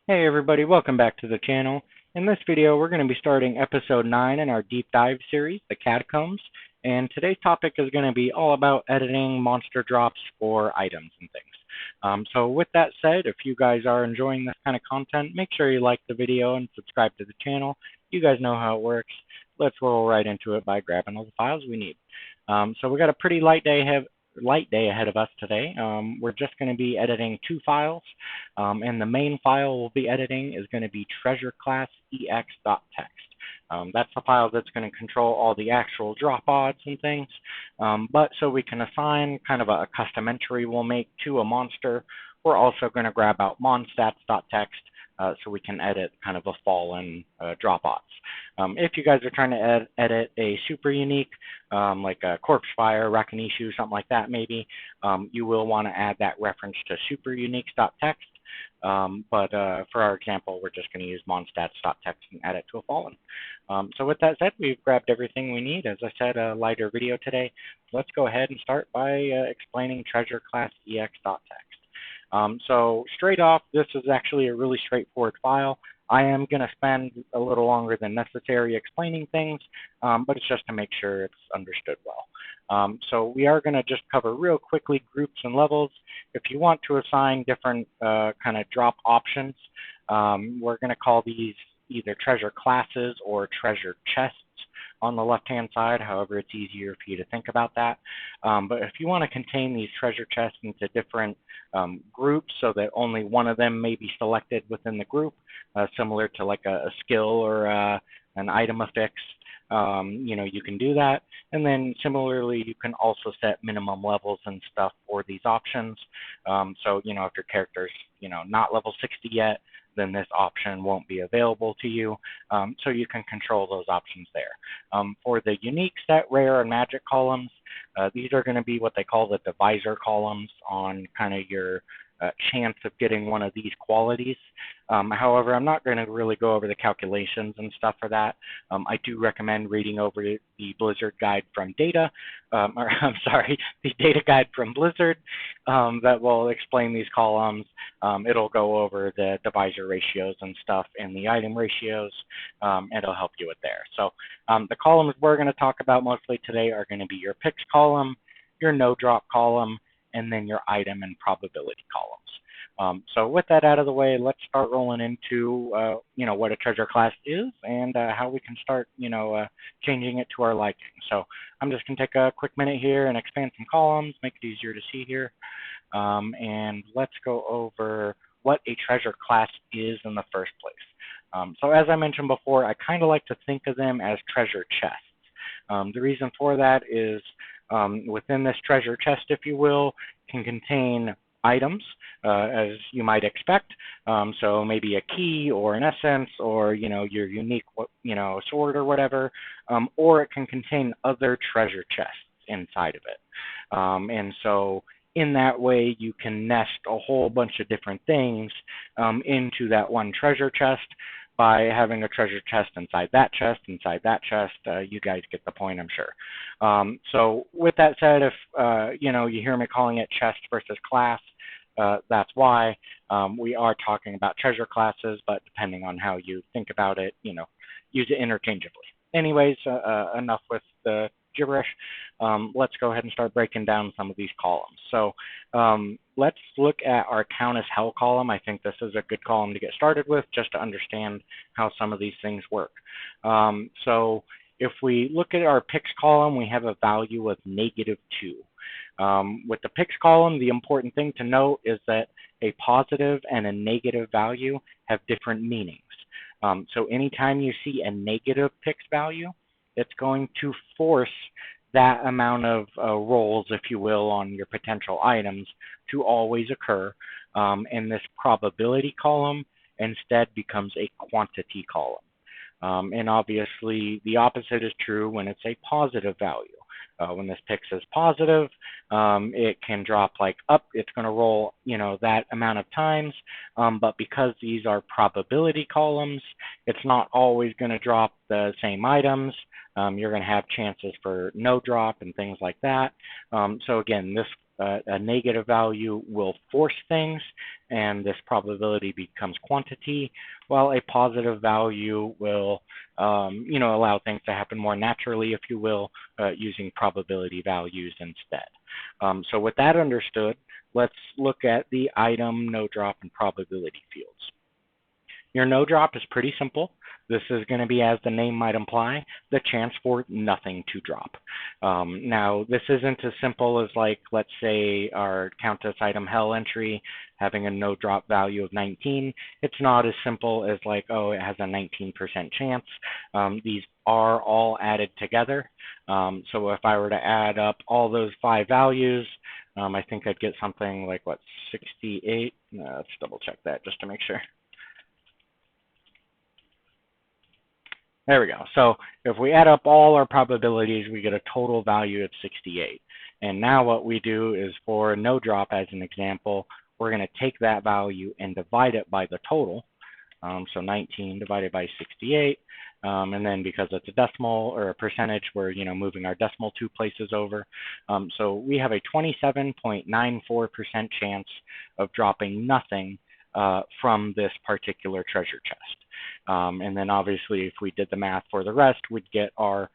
Hey everybody, welcome back to the channel. In this video, we're going to be starting episode 9 in our deep dive series, the Catacombs, and today's topic is going to be all about editing monster drops for items and things. So with that said, if you guys are enjoying this kind of content, make sure you like the video and subscribe to the channel. You guys know how it works. Let's roll right into it by grabbing all the files we need. So we got a pretty light day ahead of us today. We're just going to be editing 2 files, and the main file we'll be editing is going to be treasure class ex.txt. That's the file that's going to control all the actual drop odds and things. But so we can assign kind of a custom entry we'll make to a monster, we're also going to grab out monstats.txt so we can edit kind of a fallen drop odds. If you guys are trying to edit a super unique, like a corpse fire, Rakinishu, something like that maybe, you will want to add that reference to superuniques.txt. But for our example, we're just going to use monstats.txt and add it to a fallen. So with that said, we've grabbed everything we need. As I said, a lighter video today. Let's go ahead and start by explaining treasure class ex.txt. So straight off, this is actually a really straightforward file. I am going to spend a little longer than necessary explaining things, but it's just to make sure it's understood well. So we are going to just cover real quickly groups and levels. If you want to assign different kind of drop options, we're going to call these either treasure classes or treasure chests on the left-hand side. However, it's easier for you to think about that. But if you want to contain these treasure chests into different groups so that only one of them may be selected within the group, similar to like a skill or an item affix, you can do that. And then similarly, you can also set minimum levels and stuff for these options. So, if your character's, not level 60 yet, then this option won't be available to you. So you can control those options there. For the unique, set, rare, and magic columns, these are going to be what they call the divisor columns on kind of your chance of getting one of these qualities. However, I'm not going to really go over the calculations and stuff for that. I do recommend reading over the Blizzard guide from Data, the Data guide from Blizzard that will explain these columns. It'll go over the divisor ratios and stuff and the item ratios, and it'll help you with there. So the columns we're going to talk about mostly today are going to be your picks column, your NoDrop column, and then your item and probability columns. So with that out of the way, let's start rolling into what a treasure class is and how we can start changing it to our liking. So I'm just going to take a quick minute here and expand some columns, make it easier to see here. And let's go over what a treasure class is in the first place. So as I mentioned before, I kind of like to think of them as treasure chests. The reason for that is within this treasure chest, if you will, can contain items, as you might expect. So maybe a key or an essence or, your unique, sword or whatever, or it can contain other treasure chests inside of it. And so in that way, you can nest a whole bunch of different things into that one treasure chest by having a treasure chest inside that chest, you guys get the point, I'm sure. So with that said, if, you hear me calling it chest versus class, that's why. We are talking about treasure classes, but depending on how you think about it, use it interchangeably. Anyways, enough with the gibberish. Let's go ahead and start breaking down some of these columns. So let's look at our count as hell column. I think this is a good column to get started with just to understand how some of these things work. So if we look at our picks column, we have a value of -2. With the picks column, the important thing to note is that a positive and a negative value have different meanings. So anytime you see a negative picks value, it's going to force that amount of rolls, if you will, on your potential items to always occur. And this probability column instead becomes a quantity column. And obviously, the opposite is true when it's a positive value. When this picks is positive, it can drop like up. It's going to roll, that amount of times. But because these are probability columns, it's not always going to drop the same items. You're going to have chances for no drop and things like that. So again, this a negative value will force things, and this probability becomes quantity, while a positive value will, allow things to happen more naturally, if you will, using probability values instead. So with that understood, let's look at the item, NoDrop, and probability fields. Your NoDrop is pretty simple. This is going to be, as the name might imply, the chance for nothing to drop. Now, this isn't as simple as, like, let's say our Countess item hell entry having a NoDrop value of 19. It's not as simple as, like, oh, it has a 19% chance. These are all added together. So if I were to add up all those 5 values, I think I'd get something like, what, 68? Let's double check that just to make sure. There we go. So if we add up all our probabilities, we get a total value of 68. And now what we do is, for NoDrop as an example, we're going to take that value and divide it by the total. So 19 divided by 68. And then because it's a decimal or a percentage, we're moving our decimal 2 places over. So we have a 27.94% chance of dropping nothing from this particular treasure chest. And then obviously, if we did the math for the rest, we'd get our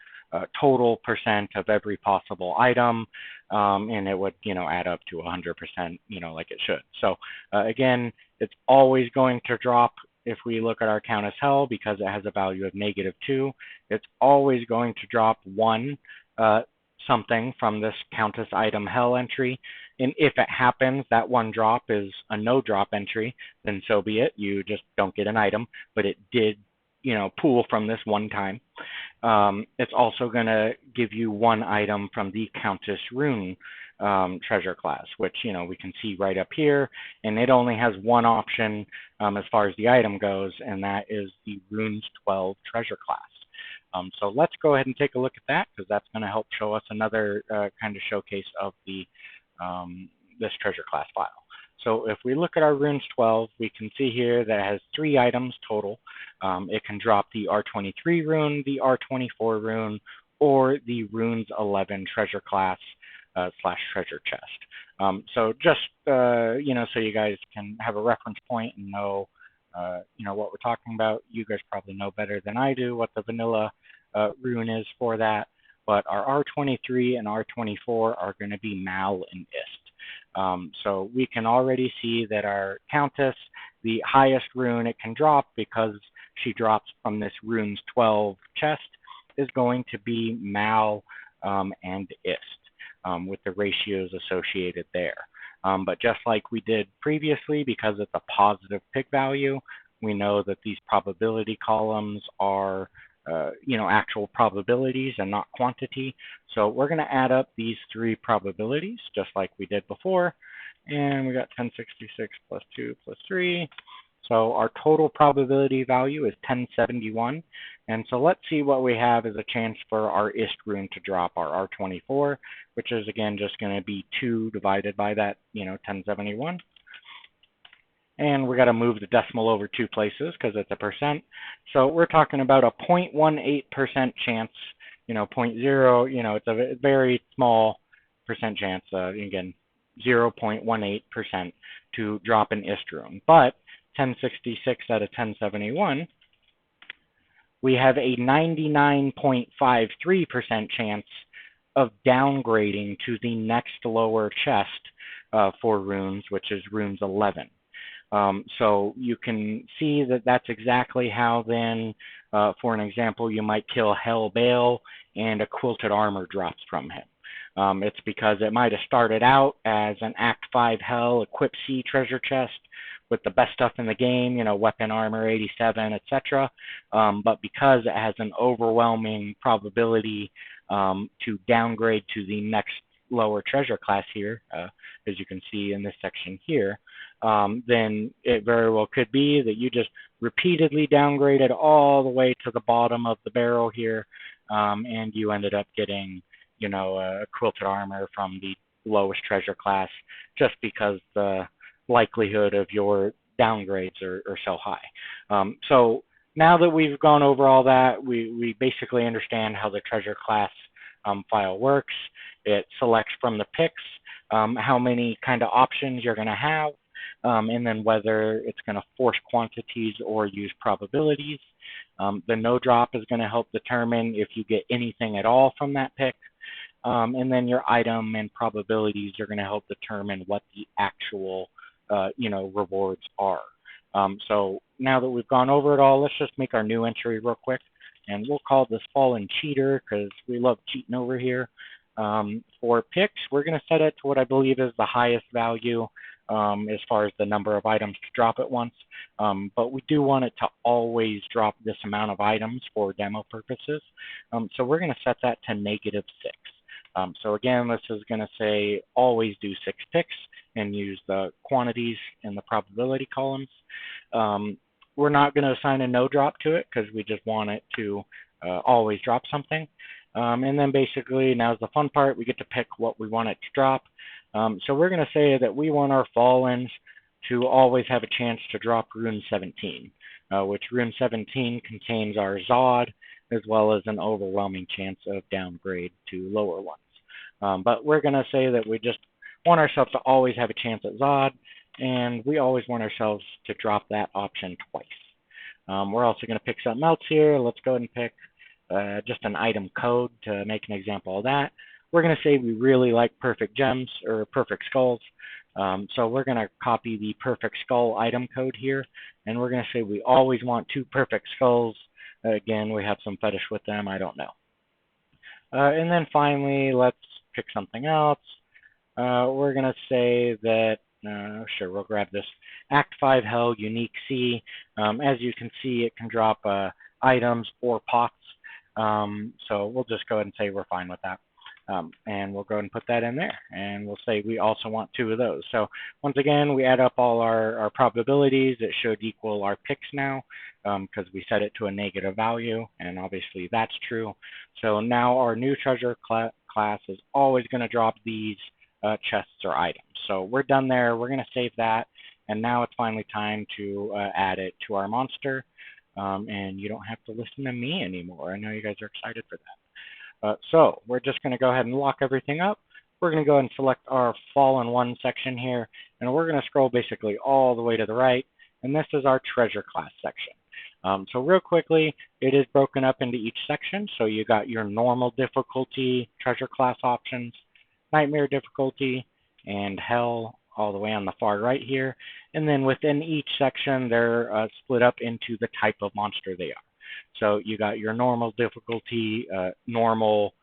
total percent of every possible item, and it would add up to 100%, like it should. So again, it's always going to drop. If we look at our Countess hell, because it has a value of -2, it's always going to drop 1 something from this Countess item hell entry. And if it happens that 1 drop is a NoDrop entry, then so be it. You just don't get an item, but it did, pool from this one time. It's also going to give you 1 item from the Countess rune treasure class, which, we can see right up here. And it only has 1 option as far as the item goes, and that is the Runes 12 treasure class. So let's go ahead and take a look at that, because that's going to help show us another kind of showcase of the this treasure class file. So if we look at our Runes 12, we can see here that it has 3 items total. It can drop the R23 rune, the R24 rune, or the Runes 11 treasure class / treasure chest. So just so you guys can have a reference point and know what we're talking about. You guys probably know better than I do what the vanilla rune is for that. But our R23 and R24 are going to be Mal and Ist. So we can already see that our Countess, the highest rune it can drop, because she drops from this Runes 12 chest, is going to be Mal and Ist, with the ratios associated there. But just like we did previously, because it's a positive pick value, we know that these probability columns are actual probabilities and not quantity. So we're going to add up these 3 probabilities just like we did before. And we got 1066 plus 2 plus 3. So our total probability value is 1071. And so let's see what we have as a chance for our Ist rune to drop, our R24, which is again just going to be 2 divided by that, 1071. And we got to move the decimal over 2 places because it's a percent. So we're talking about a 0.18% chance, 0.0, it's a very small percent chance, again, 0.18% to drop an Ist rune. But 1066 out of 1071, we have a 99.53% chance of downgrading to the next lower chest for runes, which is Runes 11. So you can see that that's exactly how then, for an example, you might kill Hell Bale and a quilted armor drops from him. It's because it might have started out as an Act 5 Hell Equip C treasure chest with the best stuff in the game, weapon armor 87, etc. But because it has an overwhelming probability to downgrade to the next lower treasure class here, as you can see in this section here, then it very well could be that you just repeatedly downgraded all the way to the bottom of the barrel here, and you ended up getting, a quilted armor from the lowest treasure class, just because the likelihood of your downgrades are so high. So now that we've gone over all that, we basically understand how the treasure class file works. It selects from the picks how many kind of options you're going to have, and then whether it's going to force quantities or use probabilities. The no drop is going to help determine if you get anything at all from that pick. And then your item and probabilities are going to help determine what the actual, rewards are. So now that we've gone over it all, let's just make our new entry real quick. And we'll call this Fallen Cheater because we love cheating over here. For picks, we're going to set it to what I believe is the highest value as far as the number of items to drop at once. But we do want it to always drop this amount of items for demo purposes. So we're going to set that to -6. So again, this is going to say always do 6 picks and use the quantities in the probability columns. We're not going to assign a no drop to it because we just want it to always drop something. And then basically, now's the fun part, we get to pick what we want it to drop. So we're going to say that we want our Fallens to always have a chance to drop Rune 17, which Rune 17 contains our Zod, as well as an overwhelming chance of downgrade to lower ones. But we're going to say that we just want ourselves to always have a chance at Zod, and we always want ourselves to drop that option twice. We're also going to pick something else here. Let's go ahead and pick just an item code to make an example of that. We're going to say we really like perfect gems or perfect skulls. So we're going to copy the perfect skull item code here, and we're going to say we always want 2 perfect skulls. Again, we have some fetish with them, I don't know. And then finally, let's pick something else. We're going to say that, sure, we'll grab this Act 5 Hell Unique C. As you can see, it can drop items or pots. So we'll just go ahead and say we're fine with that. And we'll go ahead and put that in there. And we'll say we also want 2 of those. So once again, we add up all our probabilities. It should equal our picks now because we set it to a negative value. And obviously that's true. So now our new treasure class is always going to drop these chests or items. So we're done there. We're going to save that. And now it's finally time to add it to our monster. And you don't have to listen to me anymore. I know you guys are excited for that. So we're just going to go ahead and lock everything up. We're going to go ahead and select our Fallen 1 section here, and we're going to scroll basically all the way to the right, and this is our treasure class section. So real quickly, it is broken up into each section. So you got your normal difficulty treasure class options, nightmare difficulty, and hell all the way on the far right here. And then within each section, they're split up into the type of monster they are. So you got your normal difficulty, normal,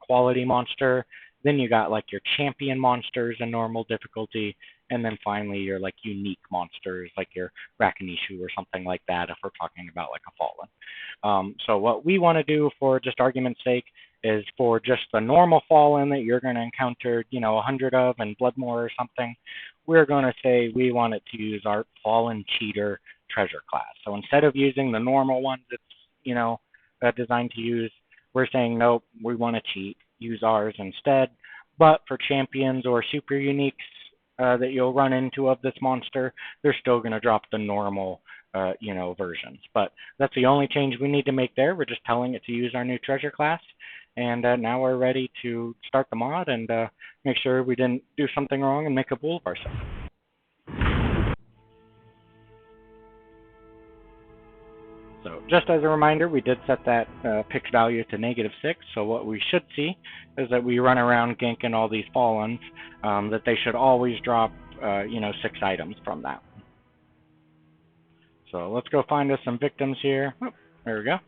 quality monster. Then you got like your champion monsters and normal difficulty. And then finally your like unique monsters like your Rakanishu or something like that if we're talking about like a Fallen. So what we want to do for just argument's sake is for just the normal Fallen that you're going to encounter, 100 of in Bloodmore or something, we're going to say we want it to use our Fallen Cheater treasure class. So instead of using the normal ones it's, designed to use, we're saying, nope, we want to cheat, use ours instead. But for champions or super uniques that you'll run into of this monster, they're still going to drop the normal, versions. But that's the only change we need to make there. We're just telling it to use our new treasure class. And now we're ready to start the mod and make sure we didn't do something wrong and make a fool of ourselves. So just as a reminder, we did set that picks value to -6. So what we should see is that we run around ganking all these Fallens, that they should always drop, 6 items from that. So let's go find us some victims here. Oh, there we go.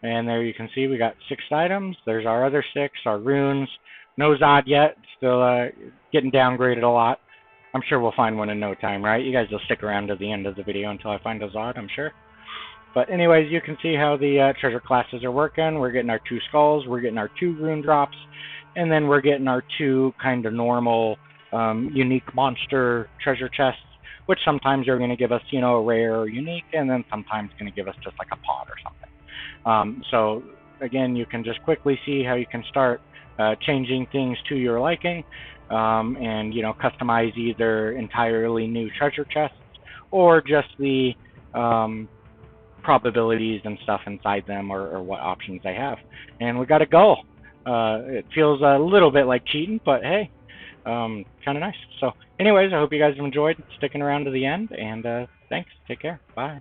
And there you can see we got 6 items. There's our other 6, our runes. No Zod yet, still getting downgraded a lot. I'm sure we'll find one in no time, right? You guys will stick around to the end of the video until I find a Zod, I'm sure. But anyways, you can see how the treasure classes are working. We're getting our 2 skulls, we're getting our 2 rune drops, and then we're getting our 2 kind of normal unique monster treasure chests, which sometimes are going to give us, a rare or unique, and then sometimes going to give us just like a pot or something. So again, you can just quickly see how you can start changing things to your liking, and customize either entirely new treasure chests or just the probabilities and stuff inside them or what options they have. And we got a goal. It feels a little bit like cheating, but hey, kind of nice. So anyways, I hope you guys have enjoyed sticking around to the end, and thanks. Take care. Bye.